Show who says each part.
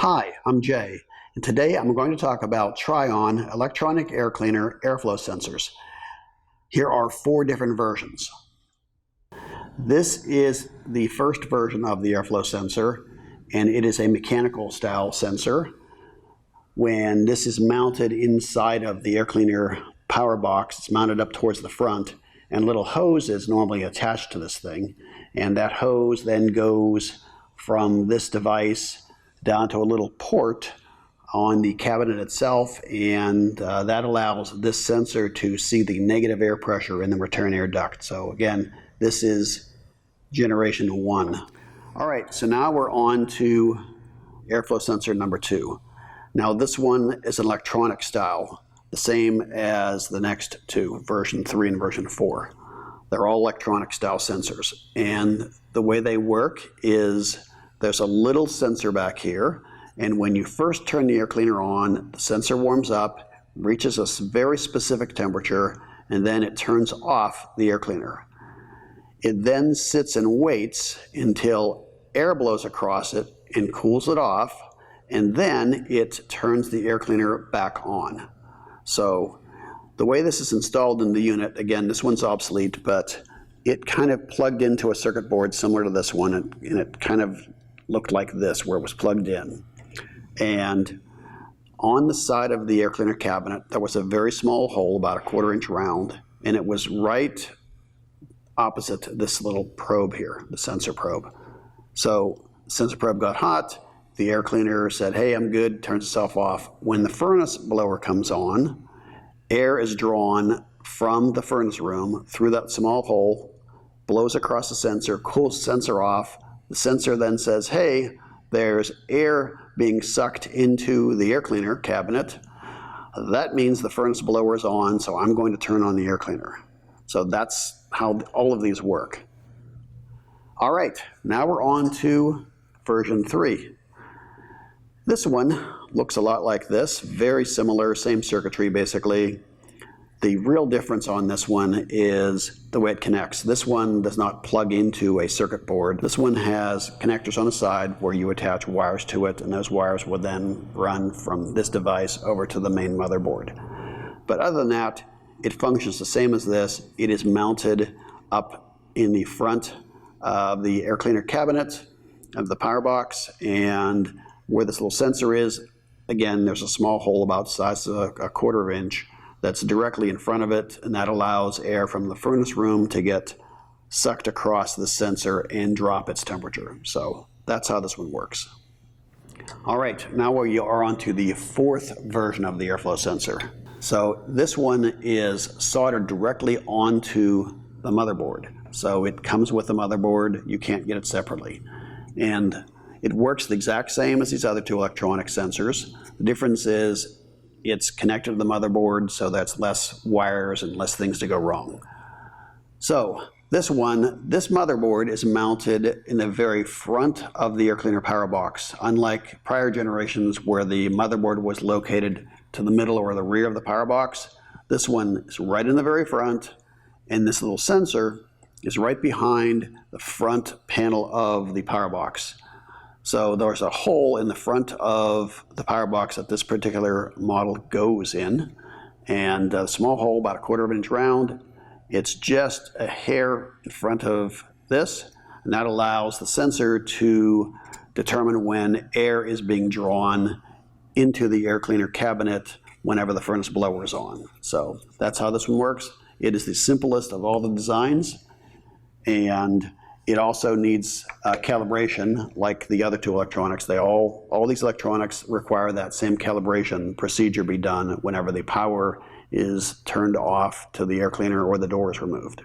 Speaker 1: Hi, I'm Jay, and today I'm going to talk about Trion electronic air cleaner airflow sensors. Here are 4 different versions. This is the first version of the airflow sensor, and it is a mechanical style sensor. When this is mounted inside of the air cleaner power box, it's mounted up towards the front, and a little hose is normally attached to this thing, and that hose then goes from this device down to a little port on the cabinet itself, and that allows this sensor to see the negative air pressure in the return air duct. So again, this is generation 1. All right, so now we're on to airflow sensor number 2. Now this one is an electronic style, the same as the next 2, version 3 and version 4. They're all electronic style sensors, and the way they work is there's a little sensor back here, and when you first turn the air cleaner on, the sensor warms up, reaches a very specific temperature, and then it turns off the air cleaner. It then sits and waits until air blows across it and cools it off, and then it turns the air cleaner back on. So the way this is installed in the unit, again, this one's obsolete, but it kind of plugged into a circuit board similar to this one, and it kind of looked like this, where it was plugged in. And on the side of the air cleaner cabinet, there was a very small hole, about a 1/4 inch round, and it was right opposite this little probe here, the sensor probe. So the sensor probe got hot, the air cleaner said, hey, I'm good, turns itself off. When the furnace blower comes on, air is drawn from the furnace room through that small hole, blows across the sensor, cools the sensor off. The sensor then says, hey, there's air being sucked into the air cleaner cabinet. That means the furnace blower is on, so I'm going to turn on the air cleaner. So that's how all of these work. All right, now we're on to version 3. This one looks a lot like this, very similar, same circuitry basically. The real difference on this one is the way it connects. This one does not plug into a circuit board. This one has connectors on the side where you attach wires to it, and those wires will then run from this device over to the main motherboard. But other than that, it functions the same as this. It is mounted up in the front of the air cleaner cabinet of the power box, and where this little sensor is, again, there's a small hole about the size of a 1/4 inch that's directly in front of it, and that allows air from the furnace room to get sucked across the sensor and drop its temperature. So that's how this one works. All right, now we are on to the 4th version of the airflow sensor. So this one is soldered directly onto the motherboard. So it comes with the motherboard, you can't get it separately. And it works the exact same as these other 2 electronic sensors. The difference is it's connected to the motherboard, so that's less wires and less things to go wrong. So this motherboard is mounted in the very front of the air cleaner power box, unlike prior generations where the motherboard was located to the middle or the rear of the power box. This one is right in the very front, and this little sensor is right behind the front panel of the power box. So there's a hole in the front of the power box that this particular model goes in, and a small hole about a 1/4 inch round. It's just a hair in front of this, and that allows the sensor to determine when air is being drawn into the air cleaner cabinet whenever the furnace blower is on. So that's how this one works. It is the simplest of all the designs, and it also needs calibration like the other 2 electronics. All these electronics require that same calibration procedure be done whenever the power is turned off to the air cleaner or the door is removed.